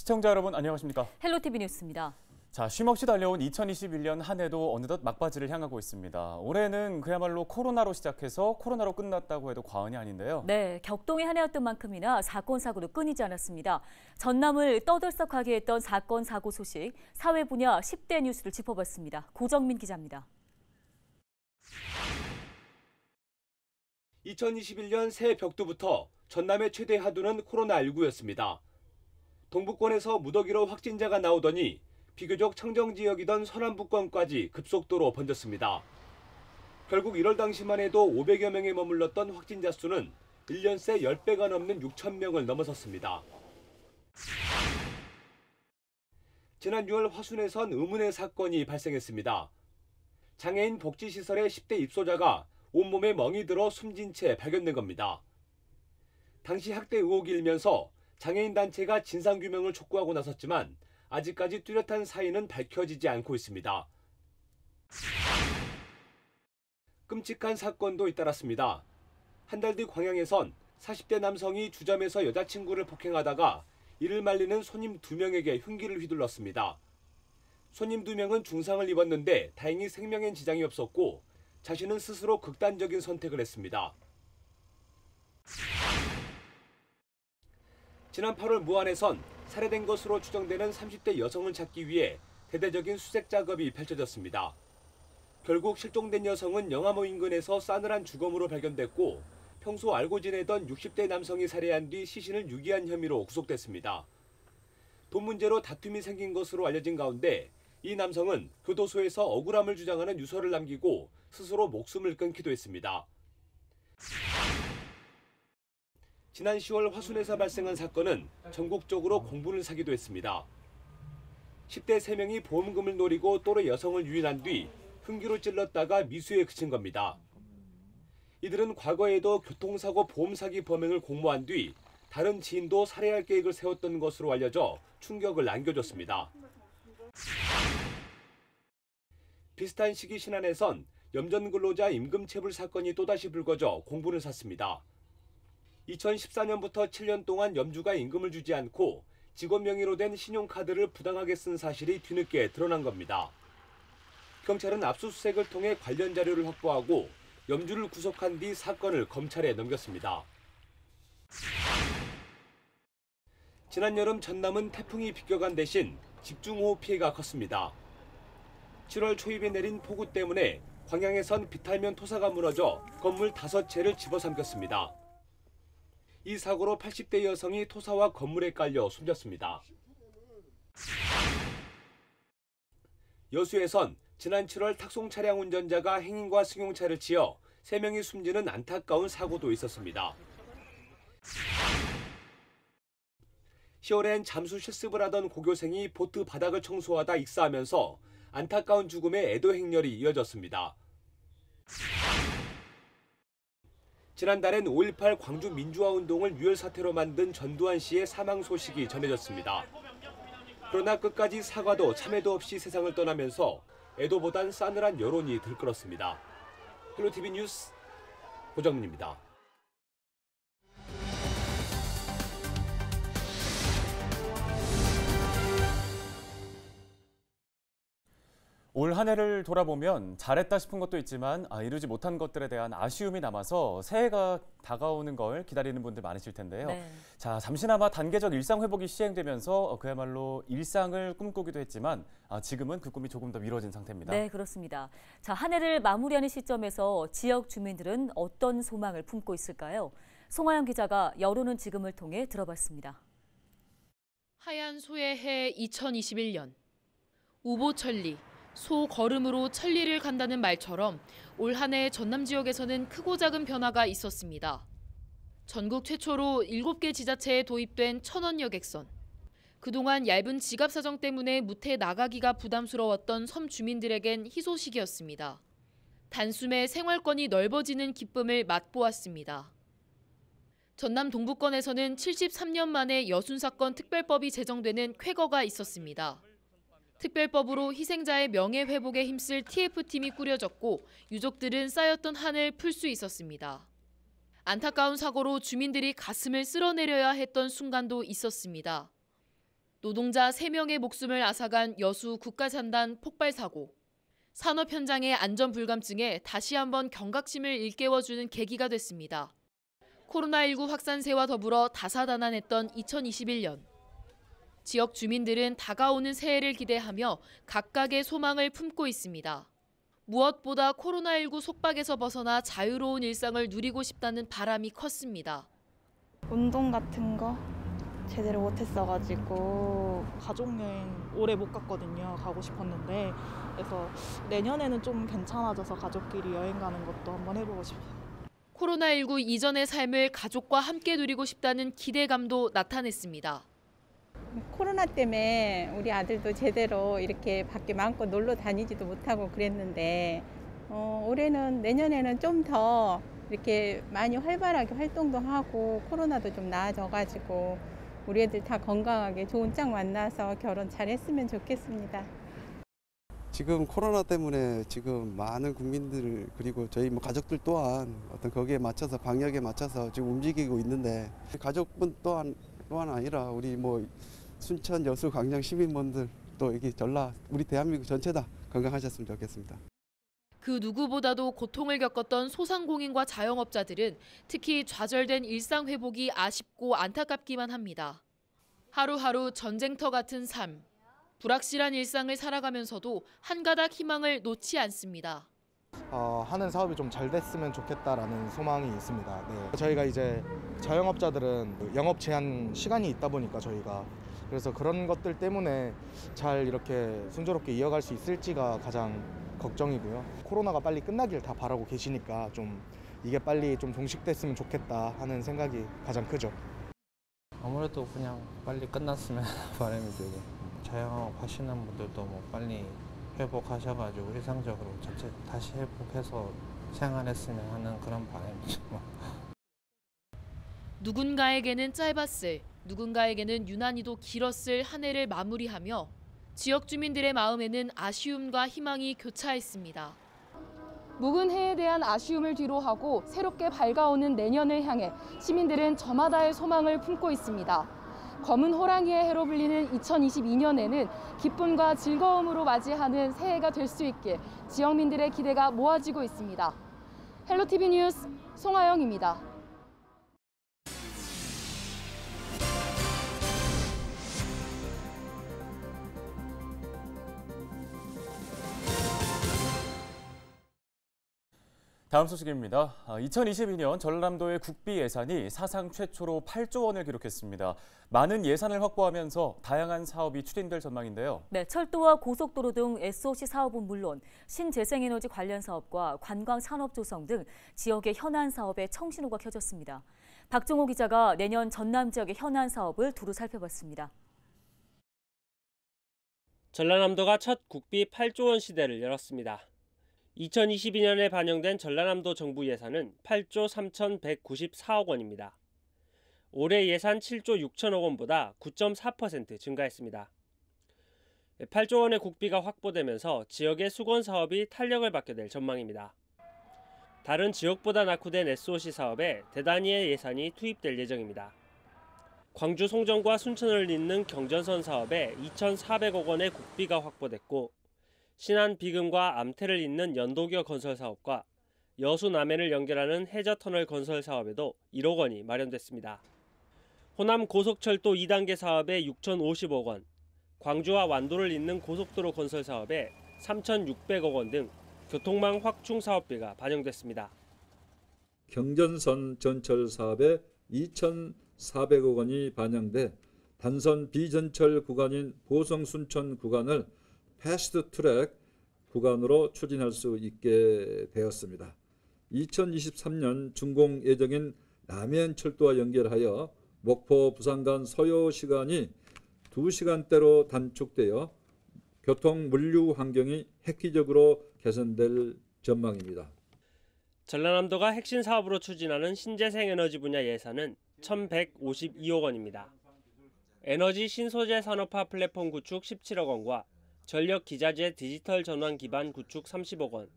시청자 여러분 안녕하십니까? 헬로티비 뉴스입니다. 자, 쉼없이 달려온 2021년 한 해도 어느덧 막바지를 향하고 있습니다. 올해는 그야말로 코로나로 시작해서 코로나로 끝났다고 해도 과언이 아닌데요. 네, 격동의 한 해였던 만큼이나 사건, 사고도 끊이지 않았습니다. 전남을 떠들썩하게 했던 사건, 사고 소식, 사회 분야 10대 뉴스를 짚어봤습니다. 고정민 기자입니다. 2021년 새해 벽두부터 전남의 최대 하두는 코로나19였습니다. 동부권에서 무더기로 확진자가 나오더니 비교적 청정 지역이던 서남부권까지 급속도로 번졌습니다. 결국 1월 당시만 해도 500여 명에 머물렀던 확진자 수는 1년 새 10배가 넘는 6천 명을 넘어섰습니다. 지난 6월 화순에선 의문의 사건이 발생했습니다. 장애인 복지시설의 10대 입소자가 온몸에 멍이 들어 숨진 채 발견된 겁니다. 당시 학대 의혹이 일면서 장애인 단체가 진상규명을 촉구하고 나섰지만 아직까지 뚜렷한 사인은 밝혀지지 않고 있습니다. 끔찍한 사건도 잇따랐습니다. 한 달 뒤 광양에선 40대 남성이 주점에서 여자친구를 폭행하다가 이를 말리는 손님 2명에게 흉기를 휘둘렀습니다. 손님 2명은 중상을 입었는데 다행히 생명엔 지장이 없었고 자신은 스스로 극단적인 선택을 했습니다. 지난 8월 무안에선 살해된 것으로 추정되는 30대 여성을 찾기 위해 대대적인 수색 작업이 펼쳐졌습니다. 결국 실종된 여성은 영암호 인근에서 싸늘한 주검으로 발견됐고 평소 알고 지내던 60대 남성이 살해한 뒤 시신을 유기한 혐의로 구속됐습니다. 돈 문제로 다툼이 생긴 것으로 알려진 가운데 이 남성은 교도소에서 억울함을 주장하는 유서를 남기고 스스로 목숨을 끊기도 했습니다. 지난 10월 화순에서 발생한 사건은 전국적으로 공분을 사기도 했습니다. 10대 3명이 보험금을 노리고 또래 여성을 유인한 뒤 흉기로 찔렀다가 미수에 그친 겁니다. 이들은 과거에도 교통사고 보험 사기 범행을 공모한 뒤 다른 지인도 살해할 계획을 세웠던 것으로 알려져 충격을 안겨줬습니다. 비슷한 시기 신안에선 염전 근로자 임금체불 사건이 또다시 불거져 공분을 샀습니다. 2014년부터 7년 동안 염주가 임금을 주지 않고 직원 명의로 된 신용카드를 부당하게 쓴 사실이 뒤늦게 드러난 겁니다. 경찰은 압수수색을 통해 관련 자료를 확보하고 염주를 구속한 뒤 사건을 검찰에 넘겼습니다. 지난 여름 전남은 태풍이 비껴간 대신 집중호우 피해가 컸습니다. 7월 초입에 내린 폭우 때문에 광양에선 비탈면 토사가 무너져 건물 5채를 집어삼켰습니다. 이 사고로 80대 여성이 토사와 건물에 깔려 숨졌습니다. 여수에선 지난 7월 탁송 차량 운전자가 행인과 승용차를 치여 3명이 숨지는 안타까운 사고도 있었습니다. 10월엔 잠수 실습을 하던 고교생이 보트 바닥을 청소하다 익사하면서 안타까운 죽음의 애도 행렬이 이어졌습니다. 지난달엔 5.18 광주 민주화운동을 유혈 사태로 만든 전두환 씨의 사망 소식이 전해졌습니다. 그러나 끝까지 사과도 참회도 없이 세상을 떠나면서 애도보단 싸늘한 여론이 들끓었습니다. 헬로티비 뉴스 고정민입니다. 올 한 해를 돌아보면 잘했다 싶은 것도 있지만 이루지 못한 것들에 대한 아쉬움이 남아서 새해가 다가오는 걸 기다리는 분들 많으실 텐데요. 네. 자, 잠시나마 단계적 일상 회복이 시행되면서 그야말로 일상을 꿈꾸기도 했지만 지금은 그 꿈이 조금 더 미뤄진 상태입니다. 네, 그렇습니다. 자, 한 해를 마무리하는 시점에서 지역 주민들은 어떤 소망을 품고 있을까요? 송하영 기자가 여론은 지금을 통해 들어봤습니다. 하얀 소의 해 2021년. 우보천리, 소 걸음으로 천리를 간다는 말처럼 올 한 해 전남 지역에서는 크고 작은 변화가 있었습니다. 전국 최초로 7개 지자체에 도입된 1000원 여객선. 그동안 얇은 지갑 사정 때문에 무태 나가기가 부담스러웠던 섬 주민들에겐 희소식이었습니다. 단숨에 생활권이 넓어지는 기쁨을 맛보았습니다. 전남 동부권에서는 73년 만에 여순사건 특별법이 제정되는 쾌거가 있었습니다. 특별법으로 희생자의 명예회복에 힘쓸 TF팀이 꾸려졌고 유족들은 쌓였던 한을 풀 수 있었습니다. 안타까운 사고로 주민들이 가슴을 쓸어내려야 했던 순간도 있었습니다. 노동자 3명의 목숨을 앗아간 여수 국가산단 폭발 사고. 산업 현장의 안전 불감증에 다시 한번 경각심을 일깨워주는 계기가 됐습니다. 코로나19 확산세와 더불어 다사다난했던 2021년. 지역 주민들은 다가오는 새해를 기대하며 각각의 소망을 품고 있습니다. 무엇보다 코로나19 속박에서 벗어나 자유로운 일상을 누리고 싶다는 바람이 컸습니다. 운동 같은 거 제대로 못했어가지고 가족여행 올해 못 갔거든요. 가고 싶었는데 그래서 내년에는 좀 괜찮아져서 가족끼리 여행 가는 것도 한번 해보고 싶어요. 코로나19 이전의 삶을 가족과 함께 누리고 싶다는 기대감도 나타냈습니다. 코로나 때문에 우리 아들도 제대로 이렇게 밖에 마음껏 놀러 다니지도 못하고 그랬는데 올해는 내년에는 좀 더 이렇게 많이 활발하게 활동도 하고 코로나도 좀 나아져가지고 우리 애들 다 건강하게 좋은 짝 만나서 결혼 잘했으면 좋겠습니다. 지금 코로나 때문에 지금 많은 국민들 그리고 저희 가족들 또한 어떤 거기에 맞춰서 방역에 맞춰서 지금 움직이고 있는데 가족분 또한 아니라 우리 순천, 여수, 광양 시민분들 또 여기 전라 우리 대한민국 전체 다 건강하셨으면 좋겠습니다. 그 누구보다도 고통을 겪었던 소상공인과 자영업자들은 특히 좌절된 일상 회복이 아쉽고 안타깝기만 합니다. 하루하루 전쟁터 같은 삶, 불확실한 일상을 살아가면서도 한 가닥 희망을 놓지 않습니다. 하는 사업이 좀 잘 됐으면 좋겠다라는 소망이 있습니다. 네. 저희가 이제 자영업자들은 영업 제한 시간이 있다 보니까 저희가 그래서 그런 것들 때문에 잘 이렇게 순조롭게 이어갈 수 있을지가 가장 걱정이고요. 코로나가 빨리 끝나길 다 바라고 계시니까 좀 이게 빨리 좀 종식됐으면 좋겠다 하는 생각이 가장 크죠. 아무래도 그냥 빨리 끝났으면 바람이 들고 자영업 하시는 분들도 빨리 회복하셔가지고 일상적으로 다시 회복해서 생활했으면 하는 그런 바람이죠. 누군가에게는 짧았을, 누군가에게는 유난히도 길었을 한 해를 마무리하며 지역 주민들의 마음에는 아쉬움과 희망이 교차했습니다. 묵은 해에 대한 아쉬움을 뒤로하고 새롭게 밝아오는 내년을 향해 시민들은 저마다의 소망을 품고 있습니다. 검은 호랑이의 해로 불리는 2022년에는 기쁨과 즐거움으로 맞이하는 새해가 될 수 있게 지역민들의 기대가 모아지고 있습니다. 헬로티비 뉴스 송하영입니다. 다음 소식입니다. 2022년 전라남도의 국비 예산이 사상 최초로 8조 원을 기록했습니다. 많은 예산을 확보하면서 다양한 사업이 추진될 전망인데요. 네, 철도와 고속도로 등 SOC 사업은 물론 신재생에너지 관련 사업과 관광 산업 조성 등 지역의 현안 사업에 청신호가 켜졌습니다. 박종호 기자가 내년 전남 지역의 현안 사업을 두루 살펴봤습니다. 전라남도가 첫 국비 8조 원 시대를 열었습니다. 2022년에 반영된 전라남도 정부 예산은 8조 3,194억 원입니다. 올해 예산 7조 6천억 원보다 9.4% 증가했습니다. 8조 원의 국비가 확보되면서 지역의 수건 사업이 탄력을 받게 될 전망입니다. 다른 지역보다 낙후된 SOC 사업에 대단위의 예산이 투입될 예정입니다. 광주 송정과 순천을 잇는 경전선 사업에 2,400억 원의 국비가 확보됐고 신안 비금과 암태를 잇는 연도교 건설 사업과 여수 남해를 연결하는 해저터널 건설 사업에도 1억 원이 마련됐습니다. 호남 고속철도 2단계 사업에 6,050억 원, 광주와 완도를 잇는 고속도로 건설 사업에 3,600억 원 등 교통망 확충 사업비가 반영됐습니다. 경전선 전철 사업에 2,400억 원이 반영돼 단선 비전철 구간인 보성 순천 구간을 패스트 트랙 구간으로 추진할 수 있게 되었습니다. 2023년 준공 예정인 남해안 철도와 연결하여 목포 부산 간 소요 시간이 2시간대로 단축되어 교통 물류 환경이 획기적으로 개선될 전망입니다. 전라남도가 핵심 사업으로 추진하는 신재생에너지 분야 예산은 1,152억 원입니다. 에너지 신소재 산업화 플랫폼 구축 17억 원과 전력 기자재 디지털 전환 기반 구축 30억 원,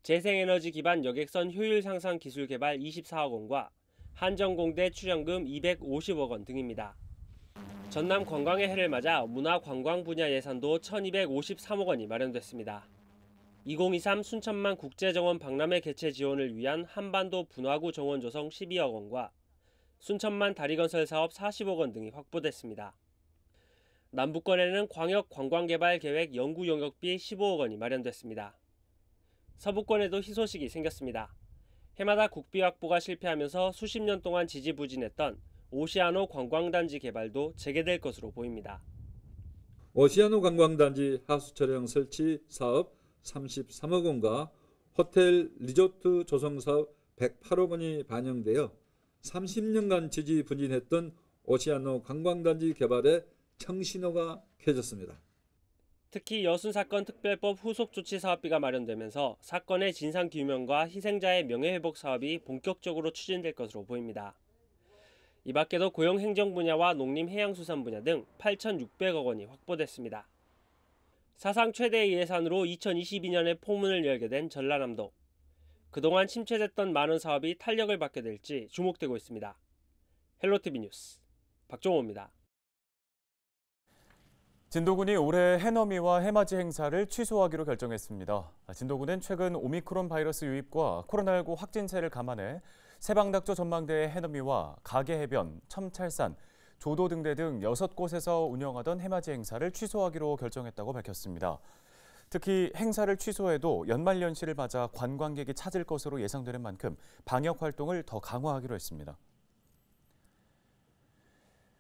재생에너지 기반 여객선 효율 향상 기술 개발 24억 원과 한정공대 출연금 250억 원 등입니다. 전남 관광의 해를 맞아 문화관광 분야 예산도 1,253억 원이 마련됐습니다. 2023 순천만 국제정원 박람회 개최 지원을 위한 한반도 분화구 정원 조성 12억 원과 순천만 다리 건설 사업 40억 원 등이 확보됐습니다. 남부권에는 광역 관광개발 계획 연구 용역비 15억 원이 마련됐습니다. 서부권에도 희소식이 생겼습니다. 해마다 국비 확보가 실패하면서 수십 년 동안 지지부진했던 오시아노 관광단지 개발도 재개될 것으로 보입니다. 오시아노 관광단지 하수처령 설치 사업 33억 원과 호텔 리조트 조성 사업 108억 원이 반영되어 30년간 지지부진했던 오시아노 관광단지 개발에 청신호가 켜졌습니다. 특히 여순사건 특별법 후속조치 사업비가 마련되면서 사건의 진상규명과 희생자의 명예회복 사업이 본격적으로 추진될 것으로 보입니다. 이 밖에도 고용행정 분야와 농림해양수산 분야 등 8,600억 원이 확보됐습니다. 사상 최대의 예산으로 2022년에 포문을 열게 된 전라남도. 그동안 침체됐던 많은 사업이 탄력을 받게 될지 주목되고 있습니다. 헬로티비 뉴스 박종호입니다. 진도군이 올해 해넘이와 해맞이 행사를 취소하기로 결정했습니다. 진도군은 최근 오미크론 바이러스 유입과 코로나19 확진세를 감안해 세방낙조 전망대의 해넘이와 가계해변, 첨찰산, 조도등대 등 6곳에서 운영하던 해맞이 행사를 취소하기로 결정했다고 밝혔습니다. 특히 행사를 취소해도 연말연시를 맞아 관광객이 찾을 것으로 예상되는 만큼 방역 활동을 더 강화하기로 했습니다.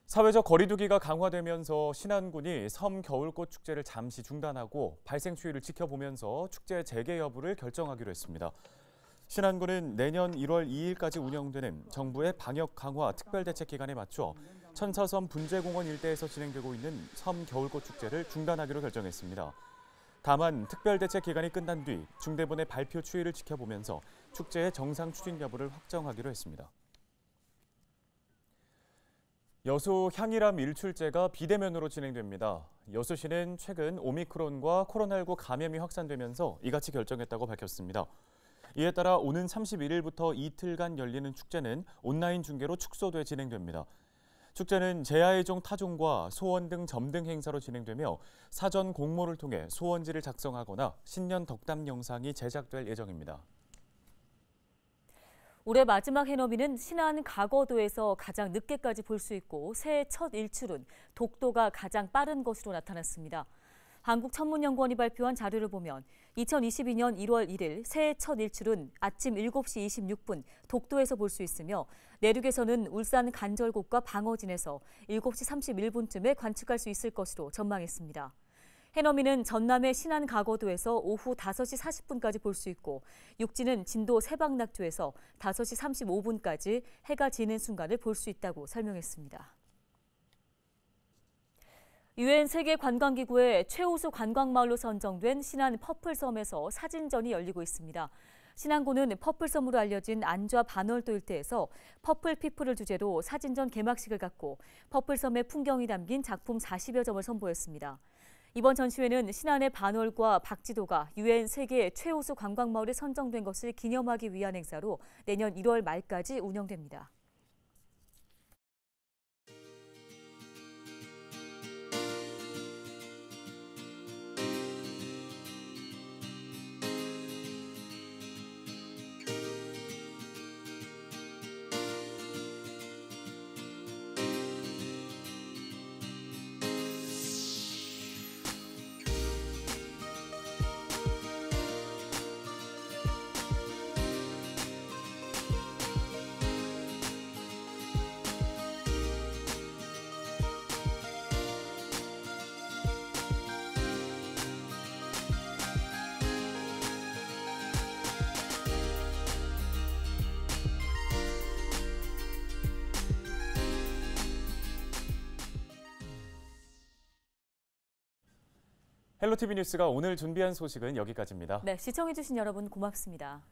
사회적 거리 두기가 강화되면서 신안군이 섬 겨울꽃 축제를 잠시 중단하고 발생 추이를 지켜보면서 축제 재개 여부를 결정하기로 했습니다. 신안군은 내년 1월 2일까지 운영되는 정부의 방역 강화 특별대책 기간에 맞춰 천사섬 분재공원 일대에서 진행되고 있는 섬 겨울꽃 축제를 중단하기로 결정했습니다. 다만 특별대책 기간이 끝난 뒤 중대본의 발표 추이를 지켜보면서 축제의 정상 추진 여부를 확정하기로 했습니다. 여수 향일암 일출제가 비대면으로 진행됩니다. 여수시는 최근 오미크론과 코로나19 감염이 확산되면서 이같이 결정했다고 밝혔습니다. 이에 따라 오는 31일부터 이틀간 열리는 축제는 온라인 중계로 축소돼 진행됩니다. 축제는 제야의 종 타종과 소원 등 점등 행사로 진행되며 사전 공모를 통해 소원지를 작성하거나 신년 덕담 영상이 제작될 예정입니다. 올해 마지막 해넘이는 신안 가거도에서 가장 늦게까지 볼 수 있고 새해 첫 일출은 독도가 가장 빠른 것으로 나타났습니다. 한국천문연구원이 발표한 자료를 보면 2022년 1월 1일 새해 첫 일출은 아침 7시 26분 독도에서 볼 수 있으며 내륙에서는 울산 간절곶과 방어진에서 7시 31분쯤에 관측할 수 있을 것으로 전망했습니다. 해넘이는 전남의 신안 가거도에서 오후 5시 40분까지 볼 수 있고 육지는 진도 세방낙조에서 5시 35분까지 해가 지는 순간을 볼 수 있다고 설명했습니다. 유엔 세계관광기구의 최우수 관광마을로 선정된 신안 퍼플섬에서 사진전이 열리고 있습니다. 신안군은 퍼플섬으로 알려진 안좌 반월도 일대에서 퍼플피플을 주제로 사진전 개막식을 갖고 퍼플섬의 풍경이 담긴 작품 40여 점을 선보였습니다. 이번 전시회는 신안의 반월과 박지도가 유엔 세계 최우수 관광마을에 선정된 것을 기념하기 위한 행사로 내년 1월 말까지 운영됩니다. 헬로티비 뉴스가 오늘 준비한 소식은 여기까지입니다. 네, 시청해주신 여러분 고맙습니다.